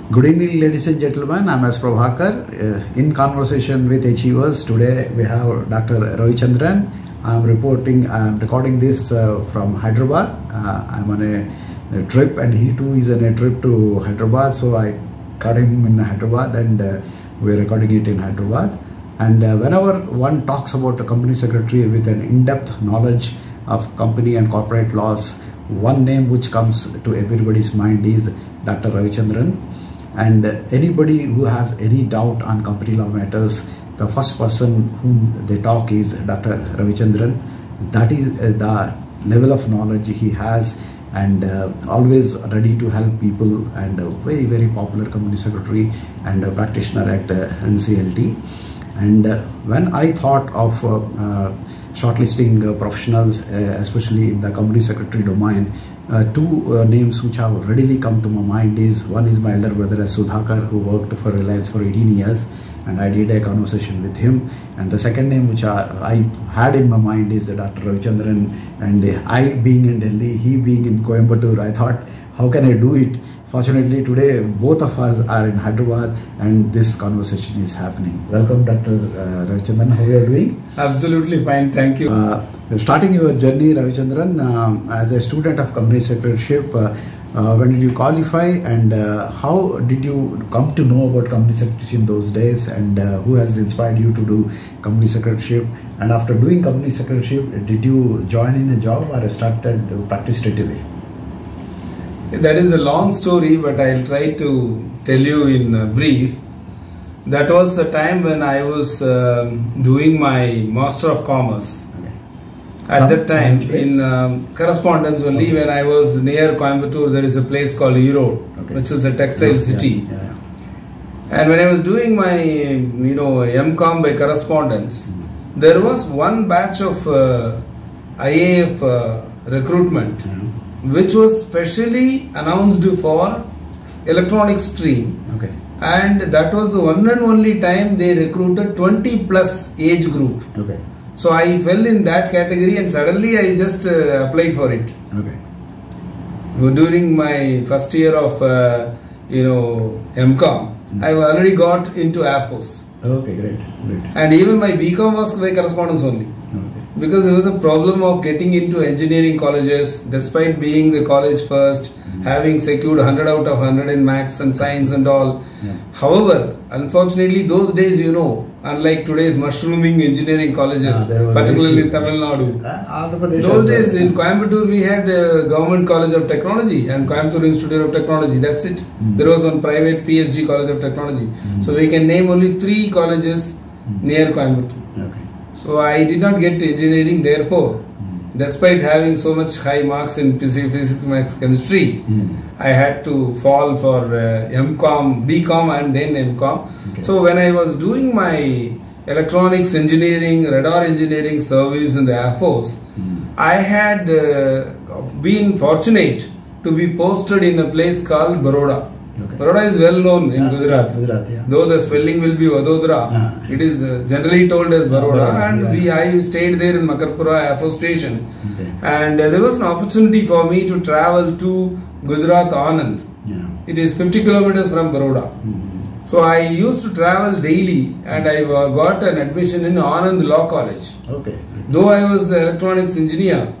Good evening, ladies and gentlemen. I'm as Prabhakar. In conversation with Achievers, today we have Dr. Ravichandran. I'm recording this from Hyderabad. I'm on a trip, and he too is on a trip to Hyderabad. So I caught him in Hyderabad, and we're recording it in Hyderabad. And whenever one talks about a company secretary with an in-depth knowledge of company and corporate laws, one name which comes to everybody's mind is Dr. Ravichandran. And anybody who has any doubt on company law matters, the first person whom they talk is Dr. Ravichandran. That is the level of knowledge he has, and always ready to help people, and a very, very popular company secretary and a practitioner at NCLT. And when I thought of shortlisting professionals, especially in the company secretary domain, two names which have readily come to my mind is, one is my elder brother Sudhakar, who worked for Reliance for 18 years, and I did a conversation with him. And the second name which I had in my mind is Dr. Ravichandran, and I being in Delhi, he being in Coimbatore, I thought, how can I do it? Fortunately, today both of us are in Hyderabad, and this conversation is happening. Welcome, Dr. Ravichandran. How are you doing? Absolutely fine, thank you. Starting your journey, Ravichandran, as a student of company secretaryship, when did you qualify, and how did you come to know about company secretaryship in those days, and who has inspired you to do company secretaryship? And after doing company secretaryship, did you join in a job or started to practice straight away? That is a long story, but I'll try to tell you in brief. That was a time when I was doing my Master of Commerce. Okay. At that time, in correspondence only, when I was near Coimbatore, there is a place called Erode, which is a textile city. Yeah. And when I was doing my, M.Com by correspondence, there was one batch of IAF recruitment, which was specially announced for electronic stream. Okay. And that was the one and only time they recruited 20 plus age group. Okay. So I fell in that category, and suddenly I just applied for it. Okay. During my first year of M.Com, I already got into Airforce. Okay, great. And even my B.Com was by correspondence only. Okay. Because there was a problem of getting into engineering colleges, despite being the college first, having secured 100 out of 100 in maths and science and all. Yeah. However, unfortunately, those days, unlike today's mushrooming engineering colleges, particularly in Tamil Nadu, those days in Coimbatore we had Government College of Technology and Coimbatore Institute of Technology. That's it. There was one private PhD College of Technology. So we can name only 3 colleges near Coimbatore. Okay. So I did not get engineering, therefore, despite having so much high marks in physics, maths, chemistry, I had to fall for M.Com, B.Com and then M.Com. Okay. So when I was doing my electronics engineering, radar engineering service in the Airforce, I had been fortunate to be posted in a place called Baroda. Okay. Baroda is well known in Gujarat. Though the spelling will be Vadodara, it is generally told as Baroda, and I stayed there in Makarpura Air Force Station. Okay. And there was an opportunity for me to travel to Gujarat Anand. Yeah. It is 50 kilometers from Baroda. So I used to travel daily, and I got an admission in Anand Law College. Okay. Though I was an electronics engineer,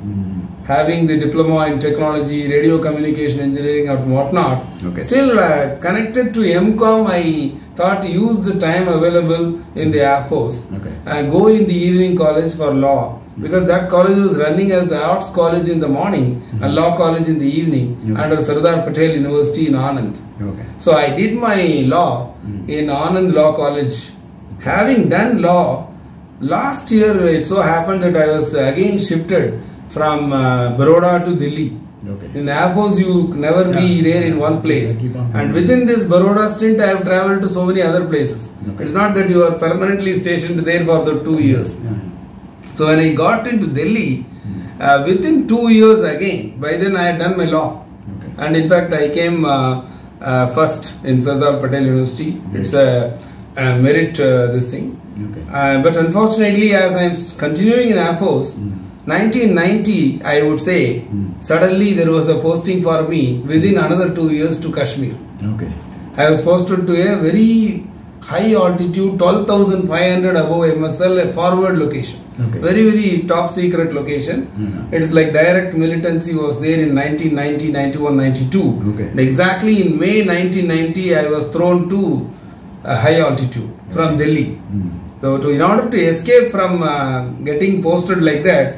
having the diploma in technology, radio communication engineering and whatnot, still connected to M.Com, I thought to use the time available in the Air Force and go in the evening college for law, because that college was running as the arts college in the morning and law college in the evening under Sardar Patel University in Anand. So I did my law in Anand Law College. Having done law, last year it so happened that I was again shifted from Baroda to Delhi. In the Air Force, you never be there in one place. And within this Baroda stint, I have travelled to so many other places. It's not that you are permanently stationed there for the 2 years. So when I got into Delhi, within 2 years again, by then I had done my law. And in fact, I came first in Sardar Patel University. It's a merit this thing. But unfortunately, as I am continuing in Air Force, 1990, I would say, suddenly there was a posting for me within another 2 years to Kashmir. Okay. I was posted to a very high altitude, 12,500 above MSL, a forward location. Okay. Very, very top secret location. It's like direct militancy was there in 1990, 91, 92. Okay. And exactly in May 1990, I was thrown to a high altitude from Delhi. So in order to escape from getting posted like that,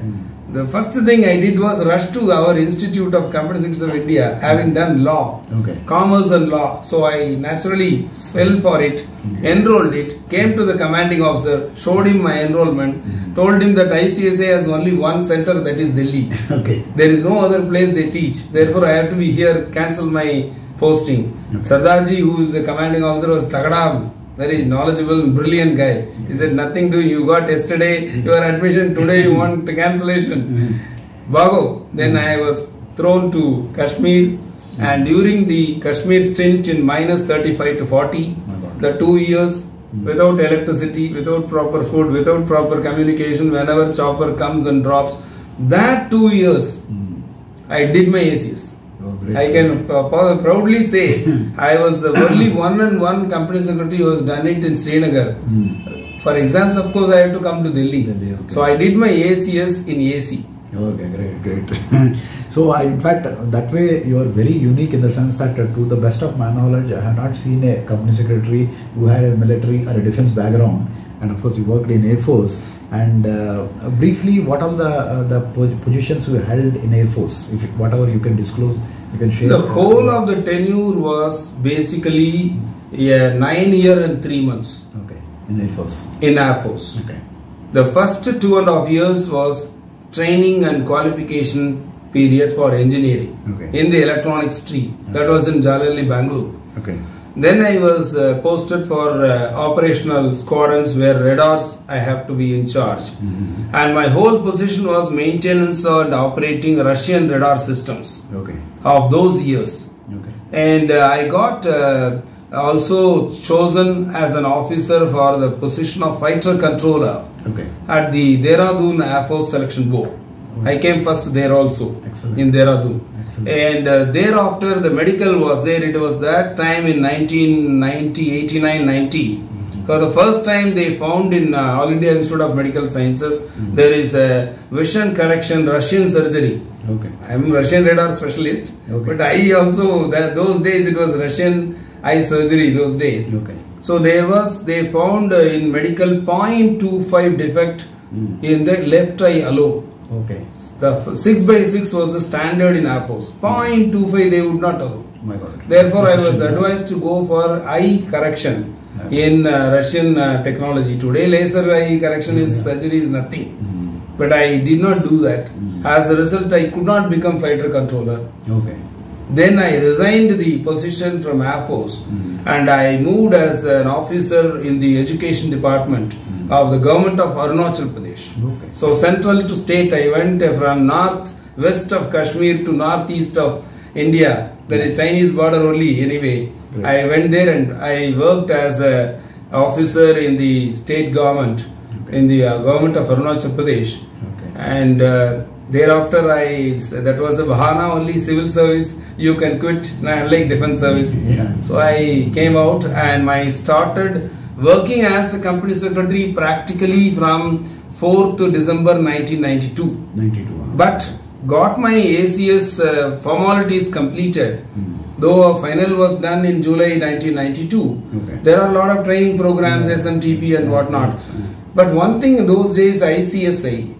the first thing I did was rush to our Institute of Company Secretaries of India, having done law, commerce and law. So I naturally fell for it, enrolled it, came to the commanding officer, showed him my enrollment, told him that ICSA has only one center, that is Delhi. There is no other place they teach. Therefore I have to be here, cancel my posting. Sardarji, who is the commanding officer, was Tagada, very knowledgeable, brilliant guy. He said, nothing to you got yesterday, your admission, today you want cancellation. Bago. Then I was thrown to Kashmir, and during the Kashmir stint in minus 35 to 40, the 2 years without electricity, without proper food, without proper communication, whenever chopper comes and drops, that 2 years I did my ACS. I can proudly say I was the only one company secretary who has done it in Srinagar. For exams, of course, I had to come to Delhi. So I did my ACS in AC. Okay, great. So in fact, that way you are very unique in the sense that to the best of my knowledge, I have not seen a company secretary who had a military or a defense background, and of course you worked in Air Force. And briefly, what are the positions you held in Air Force? If whatever you can disclose, you can share. The whole of the tenure was basically 9 years and 3 months. Okay, in Air Force. In Air Force. Okay. The first 2.5 years was training and qualification period for engineering in the electronics stream. That was in Jalalli, Bangalore. Okay. Then I was posted for operational squadrons where radars I have to be in charge. And my whole position was maintenance and operating Russian radar systems of those years. And I got also chosen as an officer for the position of fighter controller at the Dehradun Air Force Selection Board. I came first there also in Dehradun. And thereafter the medical was there. It was that time in 1990, 89, 90. For the first time they found in All India Institute of Medical Sciences there is a vision correction Russian surgery. I am Russian radar specialist, but I also, those days it was Russian eye surgery those days. So they found in medical 0.25 defect in the left eye alone. The 6x6 was the standard in Air Force. 0.25 they would not allow. Therefore, I was advised to go for eye correction in Russian technology. Today, laser eye correction surgery is nothing. But I did not do that. As a result, I could not become fighter controller. Then I resigned the position from Air Force and I moved as an officer in the education department of the government of Arunachal Pradesh. So central to state, I went from north-west of Kashmir to northeast of India. There is Chinese border only anyway. I went there and I worked as an officer in the state government, in the government of Arunachal Pradesh. And thereafter, that was a bahana, only civil service, you can quit, like defense service. So I came out and I started working as a company secretary practically from 4th December 1992. But got my ACS formalities completed. Though a final was done in July 1992. There are a lot of training programs, SMTP and whatnot. But one thing in those days, ICSI,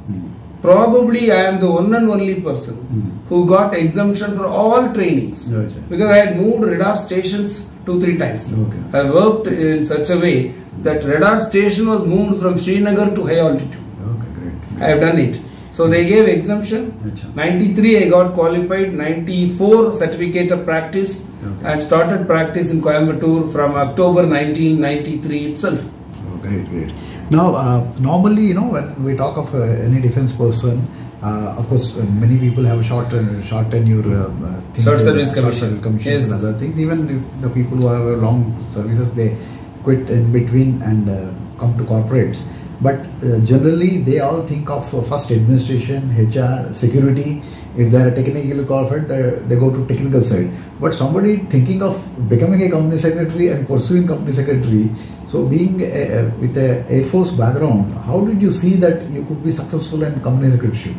probably I am the one and only person who got exemption for all trainings because I had moved radar stations 2-3 times. I worked in such a way that radar station was moved from Srinagar to high altitude. I have done it. So they gave exemption. 93 I got qualified, 94 certificate of practice and started practice in Coimbatore from October 1993 itself. Great. Now, normally, when we talk of any defense person, of course, many people have short tenure, short service commission, and other things. Even if the people who have long services, they quit in between and come to corporates. But generally they all think of first administration, HR, security. If they are technically qualified, they go to technical side. But somebody thinking of becoming a company secretary and pursuing company secretary, so being with a Air Force background, how did you see that you could be successful in company secretary?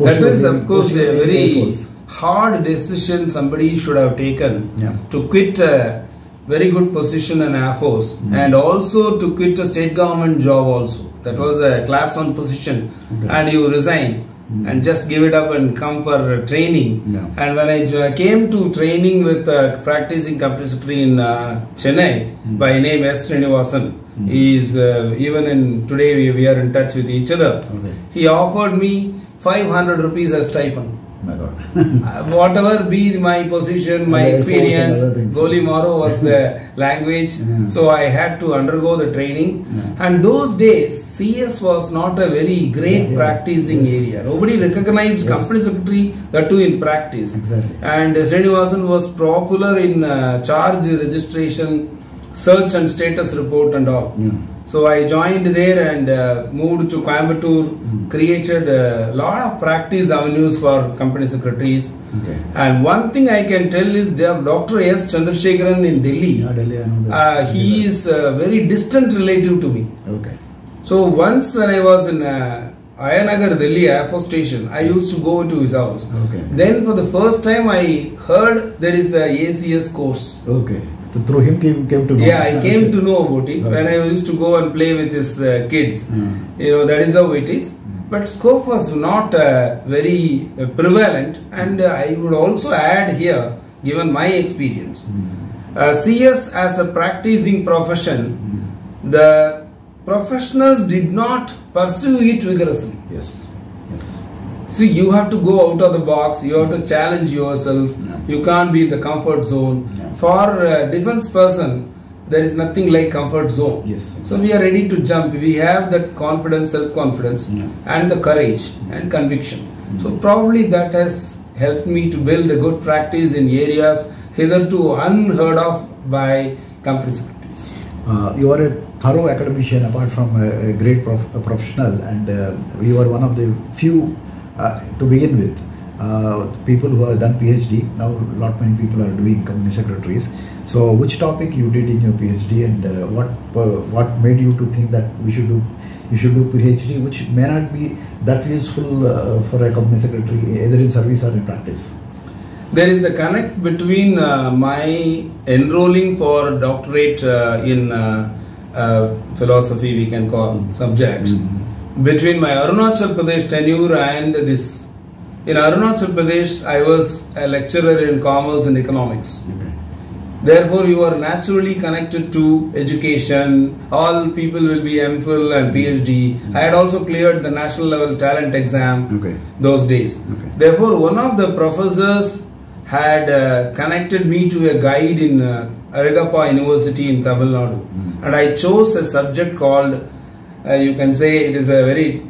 That is, of course, a very hard decision somebody should have taken to quit a very good position in Air Force and also to quit a state government job also. That was a class 1 position and you resign and just give it up and come for training. And when I came to training with Practising Company Secretary in Chennai by name S. Srinivasan, he is even in today we are in touch with each other. He offered me 500 rupees as stipend. Whatever be my position, my experience, Goli Maro was the language, so I had to undergo the training. And those days, CS was not a very great practicing area. Nobody recognized company secretary, that too in practice. And Srinivasan was popular in charge registration, search and status report and all. So I joined there and moved to Coimbatore, created a lot of practice avenues for company secretaries. And one thing I can tell is Dr. S. Chandrasekharan in Delhi. He is a very distant relative to me. So once when I was in Ayanagar, Delhi Air Force Station, I used to go to his house. Then for the first time I heard there is a ACS course. So through him came to know. I came to know about it when I used to go and play with his kids. You know, that is how it is. But scope was not very prevalent, and I would also add here, given my experience, CS as a practicing profession, the professionals did not pursue it vigorously. See, you have to go out of the box, you have to challenge yourself, you can't be in the comfort zone. For a defense person, there is nothing like comfort zone. So we are ready to jump. We have that confidence, self-confidence and the courage and conviction. So probably that has helped me to build a good practice in areas hitherto unheard of by company secretaries. You are a thorough academician apart from a great professional, and you are one of the few to begin with, people who have done PhD. Now lot many people are doing company secretaries. So which topic you did in your PhD, and what made you to think that you should do PhD, which may not be that useful for a company secretary either in service or in practice? There is a connect between my enrolling for doctorate in philosophy, we can call subjects, between my Arunachal Pradesh tenure and this. In Arunachal Pradesh, I was a lecturer in commerce and economics. Therefore, you are naturally connected to education. All people will be MPhil and PhD. I had also cleared the national level talent exam those days. Therefore, one of the professors had connected me to a guide in Arigappa University in Tamil Nadu. And I chose a subject called, you can say it is a very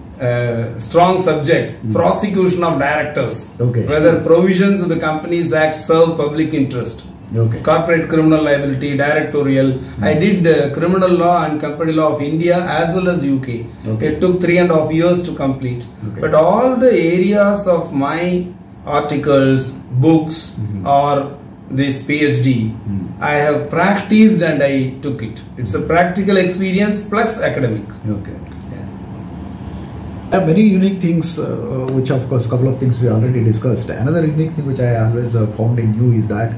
strong subject, prosecution of directors, whether provisions of the Companies Act serve public interest, corporate criminal liability, directorial. I did criminal law and company law of India as well as UK. It took 3.5 years to complete. But all the areas of my articles, books or this PhD, I have practiced and I took it. It's a practical experience plus academic. Very unique things, which of course, a couple of things we already discussed. Another unique thing which I always found in you is that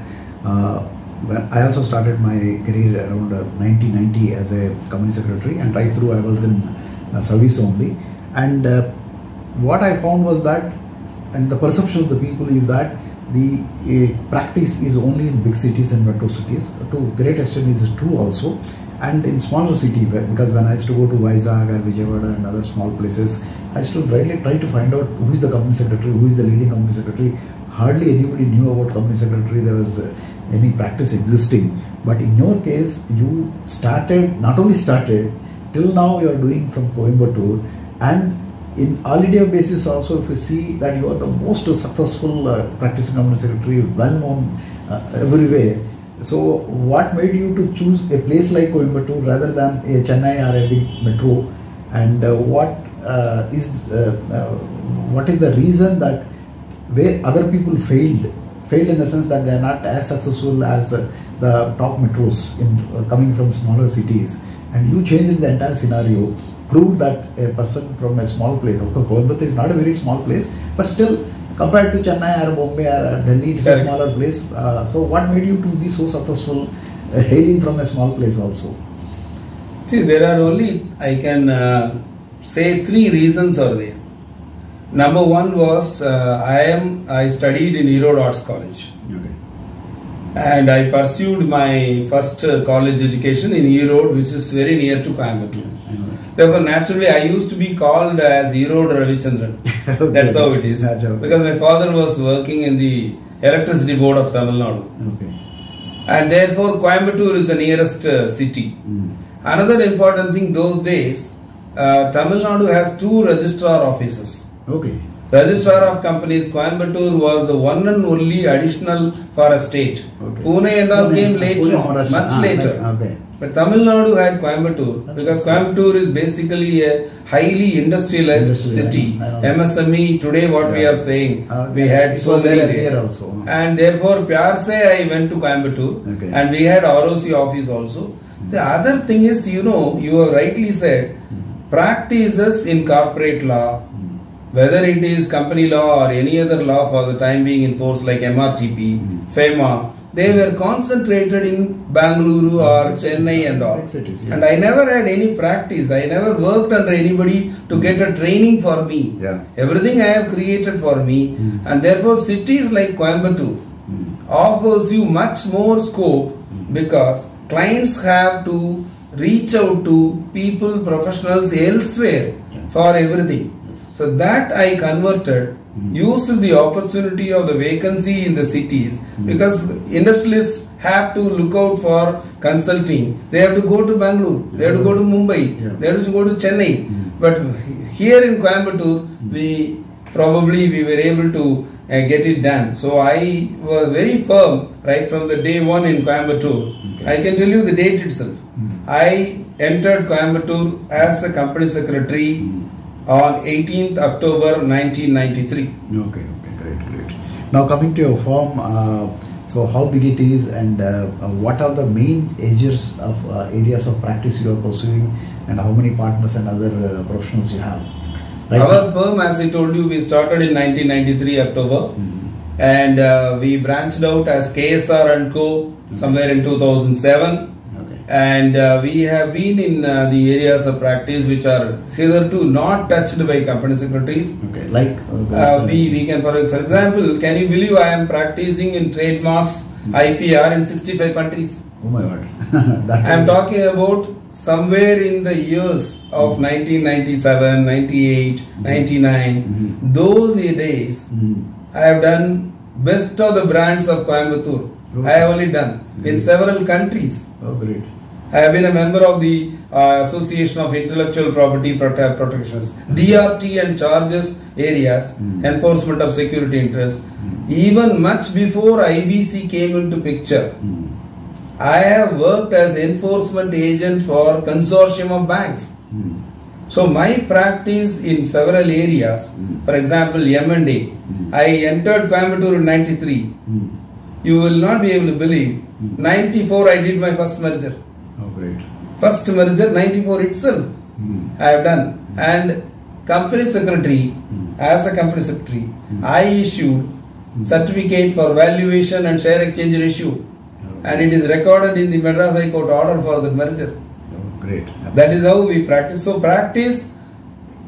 when I also started my career around 1990 as a company secretary, and right through I was in service only. And what I found was that, and the perception of the people is that the practice is only in big cities and metro cities. To a great extent is true also. And in smaller city, because when I used to go to Vizag or Vijayawada and other small places, I used to really try to find out who is the company secretary, who is the leading company secretary. Hardly anybody knew about company secretary. There was any practice existing. But in your case, you started, not only started, till now you are doing from Coimbatore, and in all India basis also, if you see that you are the most successful practicing company secretary, well known everywhere. So what made you to choose a place like Coimbatore rather than a Chennai or a big metro? And what is the reason that where other people failed in the sense that they are not as successful as the top metros in coming from smaller cities, and you changed the entire scenario, proved that a person from a small place, of course Coimbatore is not a very small place, but still compared to Chennai or Bombay or Delhi, it's a smaller place. So what made you to be so successful hailing from a small place also? See, there are only, I can say 3 reasons are there. Number 1 was I studied in Erode Arts College. Okay. And I pursued my first college education in Erode, which is very near to Coimbatore. Therefore, naturally, I used to be called as Erode Ravichandran. Okay. That's how it is. Okay. Because my father was working in the Electricity Board of Tamil Nadu. Okay. And therefore, Coimbatore is the nearest city. Another important thing, those days, Tamil Nadu has 2 registrar offices. Okay. Registrar of Companies, Coimbatore was the one and only additional for a state. Okay. Pune and all came later on, much later. Okay. But Tamil Nadu had Coimbatore because Coimbatore is basically a highly industrialized city. MSME, today what we are saying, we had so many there also. And therefore, Pyar se I went to Coimbatore, okay, and we had ROC office also. The other thing is, you know, you have rightly said, practices in corporate law, whether it is company law or any other law for the time being enforced like MRTP, FEMA, they were concentrated in Bangalore or Chennai and all. And I never had any practice. I never worked under anybody to get a training for me. Everything I have created for me. And therefore cities like Coimbatore offers you much more scope because clients have to reach out to people, professionals elsewhere for everything. So that I converted, used the opportunity of the vacancy in the cities because industrialists have to look out for consulting. They have to go to Bangalore, they have to go to Mumbai, they have to go to Chennai. But here in Coimbatore, we were able to get it done. So I was very firm right from the day 1 in Coimbatore. I can tell you the date itself. I entered Coimbatore as a company secretary on 18th October 1993. Okay, great. Now coming to your firm, so how big it is and what are the main areas of practice you are pursuing and how many partners and other professionals you have? Right. Our firm, as I told you, we started in 1993 October and we branched out as KSR & Co. somewhere in 2007. And we have been in the areas of practice which are hitherto not touched by company secretaries. Okay, like we can, for example, can you believe I am practicing in trademarks IPR in 65 countries? Oh my God! I am talking about somewhere in the years of 1997, 98, 99. Those days, I have done best of the brands of Coimbatore. I have only done in several countries. Oh, great. I have been a member of the Association of Intellectual Property Protections, DRT and charges areas, enforcement of security interests. Even much before IBC came into picture, I have worked as enforcement agent for consortium of banks. So my practice in several areas, for example, M&A, I entered Coimbatore in 93. You will not be able to believe, 94 I did my first merger. Oh, great. First merger 94 itself I have done. And company secretary, as a company secretary, I issued certificate for valuation and share exchange ratio. And it is recorded in the Madras High Court order for the merger. Oh, great. That is how we practice. So practice,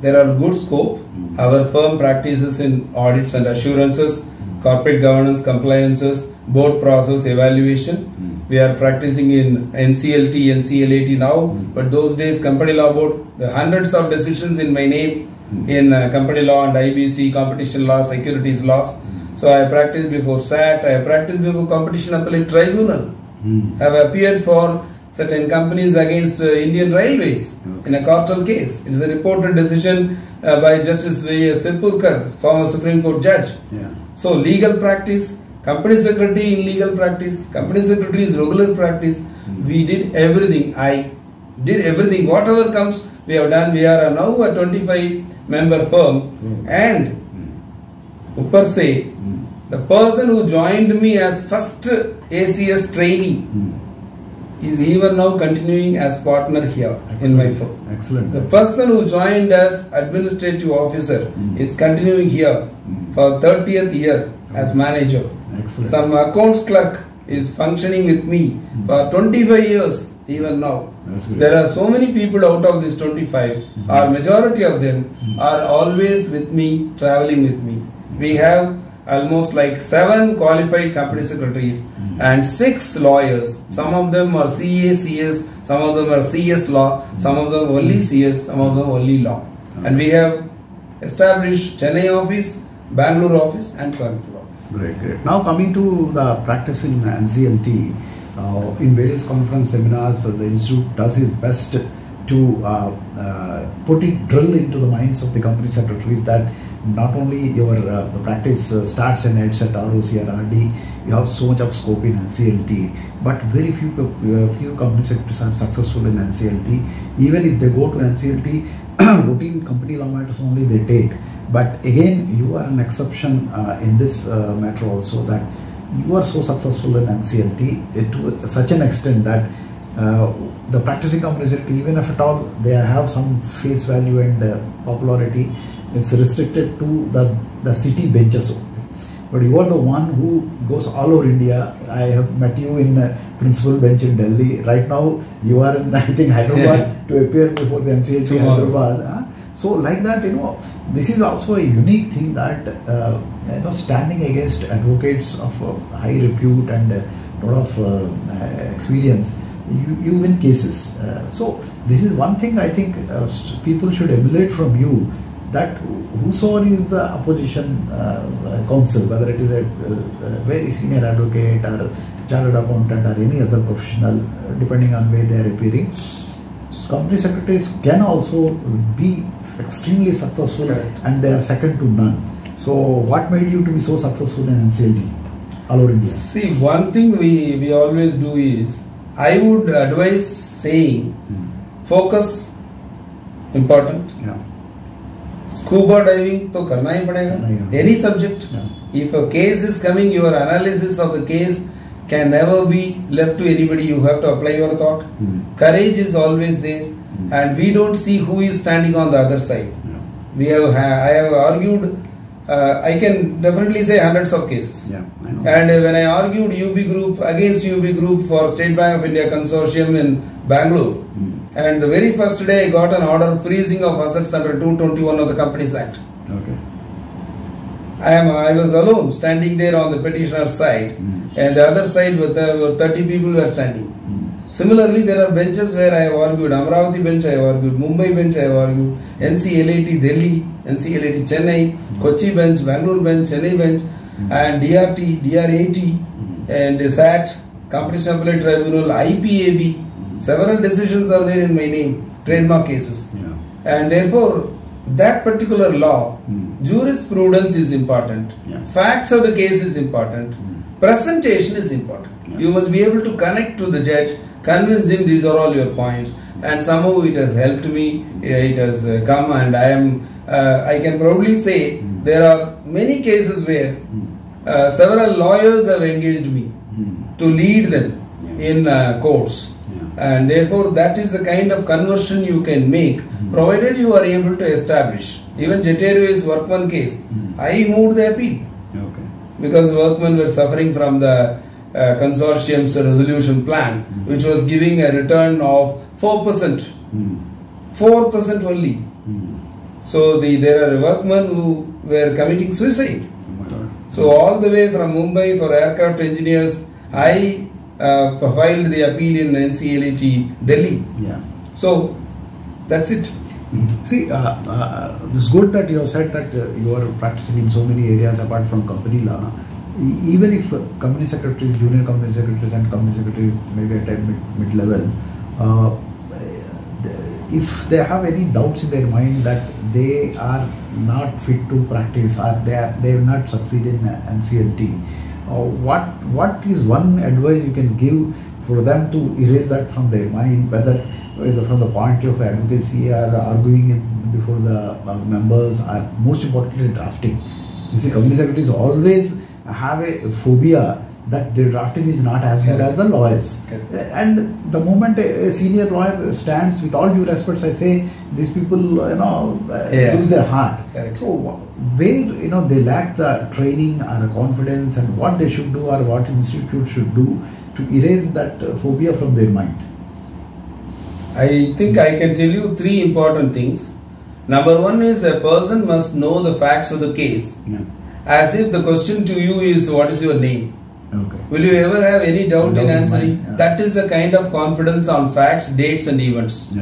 there are good scope. Our firm practices in audits and assurances, corporate governance, compliances, board process, evaluation. We are practicing in NCLT, NCLAT now, but those days company law board, the hundreds of decisions in my name in company law and IBC, competition law, securities laws. So I practiced before SAT, I practiced before Competition Appellate Tribunal. I have appeared for certain companies against Indian Railways in a cartel case. It is a reported decision by Justice Sirpurkar, former Supreme Court judge. So legal practice, company secretary in legal practice, company secretary is regular practice. We did everything. I did everything. Whatever comes, we have done. We are now a 25-member firm, and upar se, the person who joined me as first ACS trainee is even now continuing as partner here in my firm. Excellent. The person who joined as administrative officer is continuing here for 30th year as manager. Excellent. Some accounts clerk is functioning with me for 25 years even now. There are so many people out of this 25, or majority of them are always with me, traveling with me. We have almost like 7 qualified company secretaries and 6 lawyers. Some of them are CA, CS, some of them are CS law, some of them only CS, some of them only law. And we have established Chennai office, Bangalore office and Coimbatore office. Great, great. Now coming to the practicing NCLT, in various conference seminars, the Institute does its best to drill into the minds of the company secretaries that not only your practice starts and ends at ROC or RD, you have so much of scope in NCLT, but very few company secretaries are successful in NCLT. Even if they go to NCLT, routine company law matters only they take. But again, you are an exception in this matter also, that you are so successful in NCLT to such an extent that the practicing company secretary, even if at all they have some face value and popularity, it's restricted to the city benches only. But you are the one who goes all over India. I have met you in principal bench in Delhi. Right now, you are in, I think, Hyderabad to appear before the NCLT Hyderabad. So like that, this is also a unique thing that, standing against advocates of high repute and a lot of experience, you win cases. So this is one thing I think people should emulate from you, that whosoever is the opposition counsel, whether it is a very senior advocate or chartered accountant or any other professional, depending on where they are appearing, company secretaries can also be extremely successful, correct, and they are second to none. So what made you to be so successful in NCLT all over India? See, one thing we always do is, I would advise saying, focus important. Yeah. Scuba diving to karna hi padega. Any subject. Yeah. If a case is coming, your analysis of the case can never be left to anybody. You have to apply your thought. Courage is always there, and we don't see who is standing on the other side. Yeah. I have argued, I can definitely say hundreds of cases. Yeah, I know. And when I argued UB Group against UB Group for State Bank of India consortium in Bangalore, and the very first day I got an order freezing of assets under 221 of the Companies Act. Okay. I was alone standing there on the petitioner's side, and the other side with 30 people were standing. Similarly, there are benches where I have argued. Amravati bench I have argued, Mumbai bench I have argued, NCLAT Delhi, NCLAT Chennai, Kochi bench, Bangalore bench, Chennai bench, and DRT, DRAT, and SAT, Competition Appellate Tribunal, IPAB. Several decisions are there in my name, trademark cases. Yeah. And therefore, that particular law, jurisprudence is important, facts of the case is important, presentation is important. You must be able to connect to the judge, convince him these are all your points, and somehow it has helped me, it has come, and I can proudly say there are many cases where several lawyers have engaged me to lead them in courts. And therefore, that is the kind of conversion you can make, provided you are able to establish. Even Jet Airways workman case, I moved the appeal. Okay. Because workmen were suffering from the consortium's resolution plan, which was giving a return of 4%. 4% only. So there are workmen who were committing suicide. So all the way from Mumbai for aircraft engineers, I filed the appeal in NCLT Delhi. Yeah. So that's it. See, it's good that you have said that you are practicing in so many areas apart from company law. Even if company secretaries, junior company secretaries and company secretaries maybe at a mid-level, if they have any doubts in their mind that they are not fit to practice or they have not succeeded in NCLT, what is one advice you can give for them to erase that from their mind, whether from the point of advocacy or arguing before the members, or most importantly drafting. You see, company secretaries always have a phobia that their drafting is not as good as the lawyers. And the moment a senior lawyer stands, with all due respect, I say these people lose their heart. So where they lack the training or confidence, and what they should do or what institute should do to erase that phobia from their mind. I think I can tell you 3 important things. Number 1 is a person must know the facts of the case. As if the question to you is, what is your name? Will you ever have any doubt in answering? That is the kind of confidence on facts, dates and events.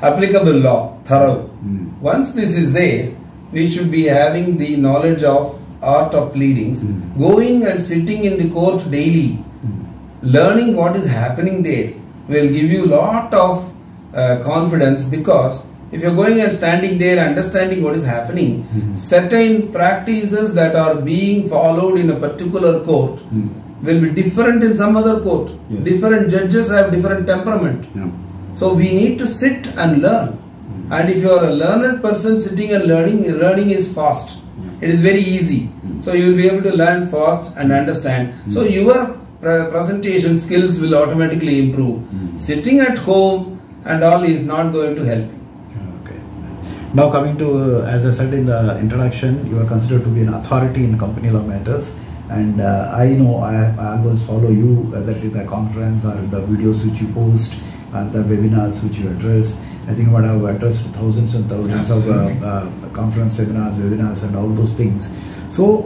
Applicable law, thorough. Once this is there, we should be having the knowledge of art of pleadings, going and sitting in the court daily, learning what is happening there will give you lot of confidence, because if you're going and standing there understanding what is happening, certain practices that are being followed in a particular court will be different in some other court. Different judges have different temperament. So we need to sit and learn. And if you are a learned person sitting and learning is fast. It is very easy. So you will be able to learn fast and understand. So your presentation skills will automatically improve. Sitting at home and all is not going to help. Now coming to, as I said in the introduction, you are considered to be an authority in company law matters, and I know I always follow you, whether in the conference or the videos which you post and the webinars which you address. I think I have addressed thousands and thousands of conference seminars, webinars and all those things. So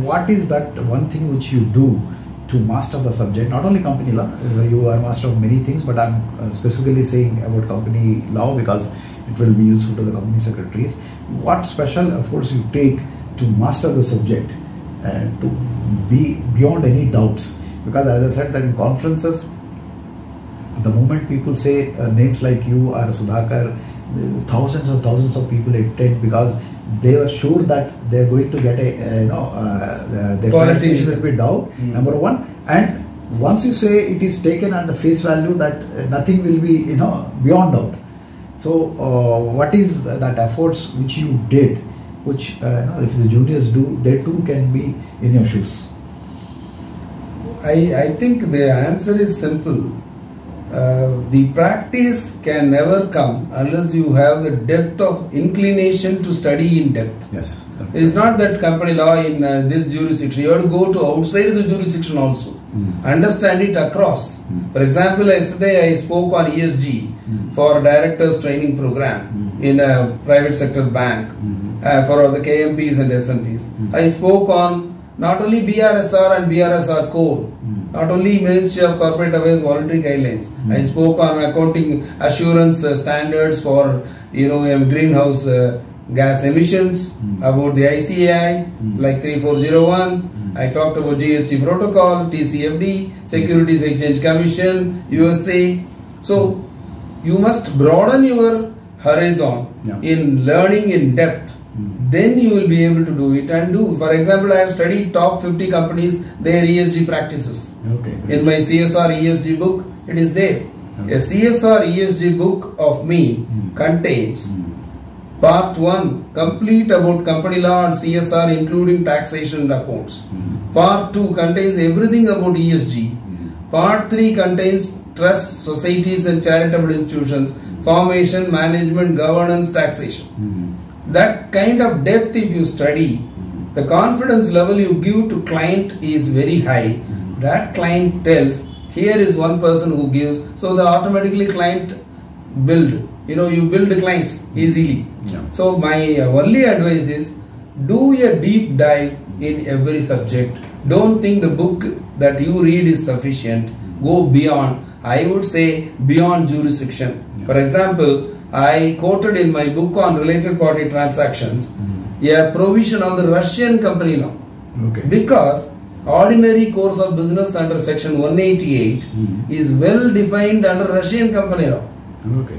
what is that one thing which you do to master the subject? Not only company law, you are master of many things, but I'm specifically saying about company law because it will be useful to the company secretaries. What special efforts you take to master the subject and to be beyond any doubts? Because as I said that in conferences, the moment people say names like you or Sudhakar, thousands and thousands of people attend because they are sure that they are going to get a their qualification will be down, number 1, and once you say it is taken at the face value that nothing will be beyond doubt. So what is that efforts which you did, which if the juniors do, they too can be in your shoes? I think the answer is simple. The practice can never come unless you have the depth of inclination to study in depth. Yes. It is not that company law in this jurisdiction. You have to go to outside the jurisdiction also. Understand it across. For example, yesterday I spoke on ESG for directors training program in a private sector bank for the KMPs and SMPs. I spoke on not only BRSR and BRSR code, not only Ministry of Corporate Affairs voluntary guidelines. I spoke on accounting assurance standards for greenhouse gas emissions, about the ICAI like 3401. I talked about GST protocol, TCFD, Securities Exchange Commission, USA. So you must broaden your horizon in learning in depth. Then you will be able to do it and do. For example, I have studied top 50 companies, their ESG practices. In my CSR ESG book, it is there. A CSR ESG book of me contains part 1, complete about company law and CSR including taxation and accounts. Part 2 contains everything about ESG. Part 3 contains trust, societies and charitable institutions, formation, management, governance, taxation. That kind of depth if you study, the confidence level you give to client is very high. That client tells, here is one person who gives, so the automatically client build. You build the clients easily. So my only advice is, do a deep dive in every subject. Don't think the book that you read is sufficient. Go beyond. I would say beyond jurisdiction. For example, I quoted in my book on related party transactions a provision on the Russian company law. Because ordinary course of business under section 188 is well defined under Russian company law.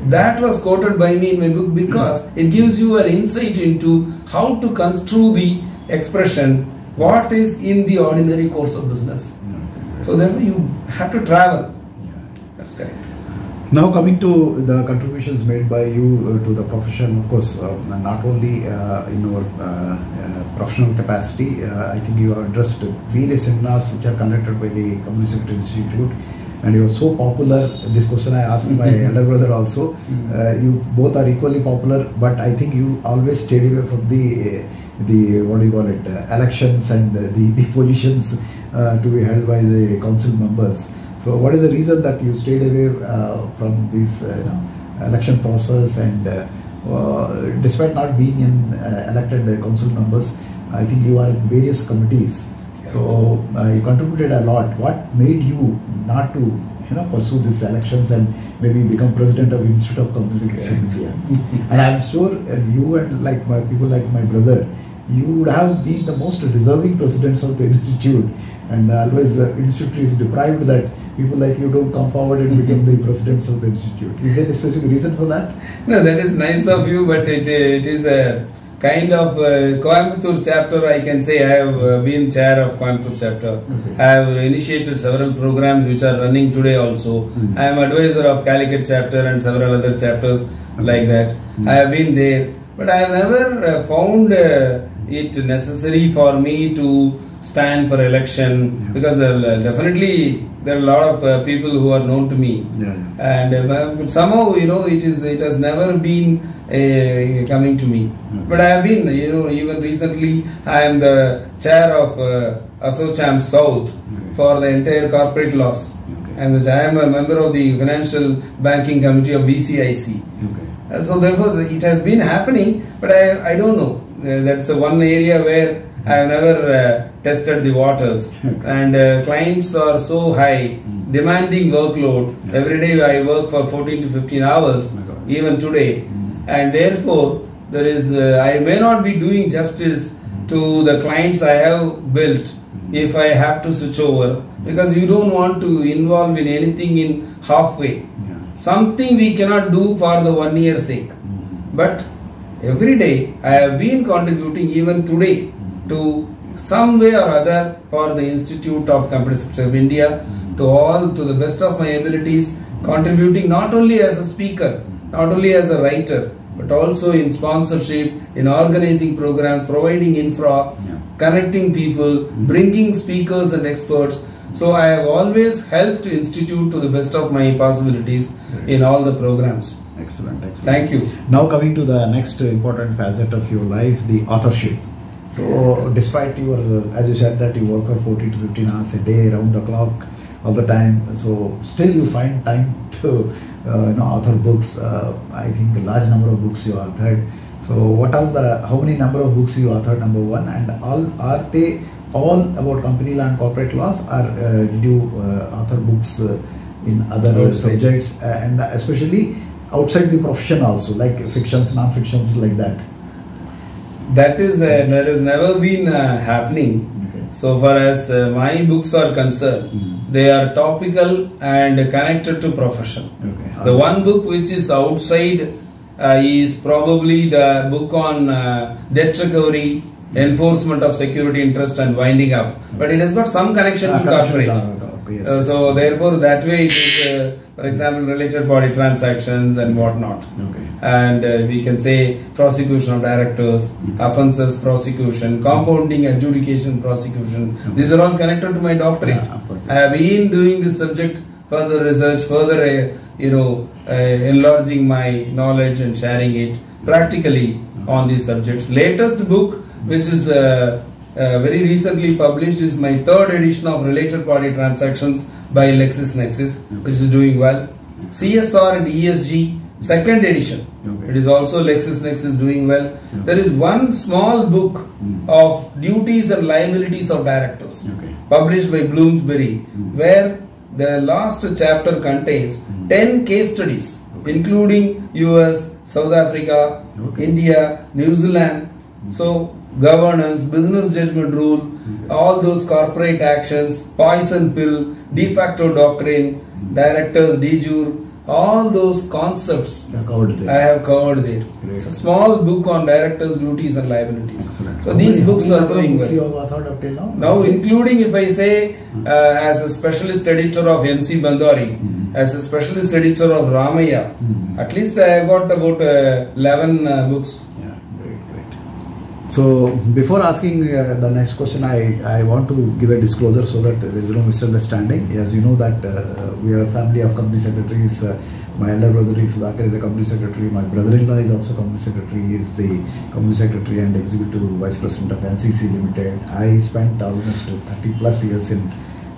That was quoted by me in my book because it gives you an insight into how to construe the expression what is in the ordinary course of business. So then you have to travel. That's correct. Now coming to the contributions made by you to the profession, of course, not only in your professional capacity, I think you have addressed various seminars which are conducted by the Company Secretary Institute, and you are so popular. This question I asked my elder brother also. You both are equally popular, but I think you always stayed away from the what do you call it, elections and the positions to be held by the council members. So what is the reason that you stayed away from this election process, and despite not being in elected council members, I think you are in various committees. So you contributed a lot. What made you not to pursue these elections and maybe become president of Institute of Company Secretary? And I'm sure you and like people like my brother, you would have been the most deserving presidents of the institute, and always institute is deprived that people like you don't come forward and become the presidents of the institute. Is there a specific reason for that? No, that is nice of you, but it is a kind of Coimbatore chapter. I can say I have been chair of Coimbatore chapter. Okay. I have initiated several programs which are running today also. I am advisor of Calicut chapter and several other chapters like that. I have been there, but I have never found it necessary for me to stand for election, because definitely there are a lot of people who are known to me, and somehow it has never been coming to me. But I have been even recently I am the chair of ASSOCHAM South for the entire corporate laws, and I am a member of the Financial Banking Committee of BCIC. So therefore it has been happening, but I don't know. That's one area where I have never tested the waters, and clients are so high, demanding workload. Every day I work for 14 to 15 hours, even today, and therefore there is I may not be doing justice to the clients I have built if I have to switch over, because you don't want to involve in anything in halfway. Something we cannot do for the 1 year sake, but every day I have been contributing, even today, to some way or other for the Institute of Company Secretary of India, to the best of my abilities, contributing not only as a speaker, not only as a writer, but also in sponsorship, in organizing programs, providing infra, connecting people, bringing speakers and experts. So I have always helped Institute to the best of my possibilities in all the programs. Excellent, excellent. Thank you. Now coming to the next important facet of your life, the authorship. So despite your, as you said that you work for 14 to 15 hours a day, around the clock, all the time, so still you find time to author books. I think a large number of books you authored. So what are how many number of books you authored, number one, and are they all about company law and corporate laws, or did you author books in other subjects, and especially outside the profession also, like fictions, non-fictions, like that? That has never been happening. So far as my books are concerned, they are topical and connected to profession. The one book which is outside is probably the book on debt recovery, enforcement of security interest and winding up, but it has got some connection to corporate. So therefore that way it is, for example, related party transactions and whatnot. And we can say prosecution of directors, offences prosecution, compounding adjudication prosecution. These are all connected to my doctorate. I have been doing this subject, further research, further enlarging my knowledge and sharing it practically on these subjects. Latest book, which is very recently published, is my third edition of Related Party Transactions by LexisNexis, which is doing well. CSR and ESG, second edition. It is also LexisNexis doing well. There is one small book of duties and liabilities of directors, published by Bloomsbury, where the last chapter contains 10 case studies, including US, South Africa, India, New Zealand. So governance, business judgment rule, all those corporate actions, poison pill, de facto doctrine, directors, de jure, all those concepts I have covered there. Great. It's a small book on directors' duties and liabilities. Excellent. So these books are doing well. You have authored up till now? Now, including if I say as a specialist editor of MC Bandari, as a specialist editor of Ramaya, at least I have got about 11 books. Yeah, great. So before asking the next question, I want to give a disclosure so that there is no misunderstanding. As you know that we are a family of company secretaries. My elder brother is Prabhakar, is a company secretary. My brother-in-law is also company secretary. He is the company secretary and executive vice president of NCC Limited. I spent almost 30 plus years in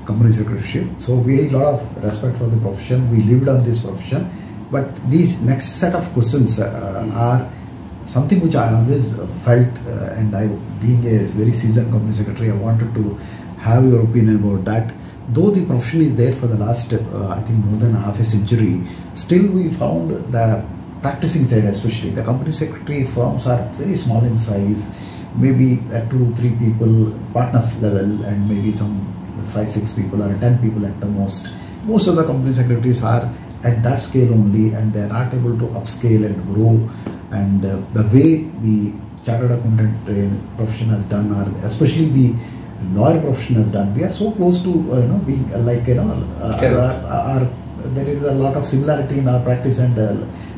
company secretaryship. So we have a lot of respect for the profession. We lived on this profession. But these next set of questions are something which I always felt, and I, being a very seasoned company secretary, I wanted to have your opinion about that. Though the profession is there for the last, I think, more than half a century, still we found the practicing side, especially the company secretary firms, are very small in size, maybe at 2-3 people, partners level, and maybe some 5-6 people or 10 people at the most. Most of the company secretaries are at that scale only, and they are not able to upscale and grow. And the way the chartered accountant profession has done, or especially the lawyer profession has done, we are so close to being like there is a lot of similarity in our practice and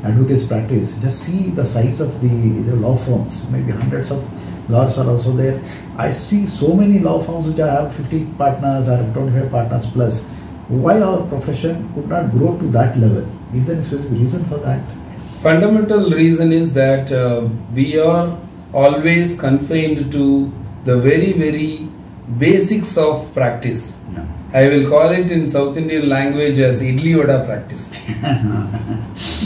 advocacy practice. Just see the size of the law firms. Maybe hundreds of lawyers are also there. I see so many law firms which have 50 partners or 25 partners plus. Why our profession could not grow to that level? Is there a specific reason for that? Fundamental reason is that we are always confined to the very basics of practice. Yeah. I will call it in South Indian language as idli vada practice.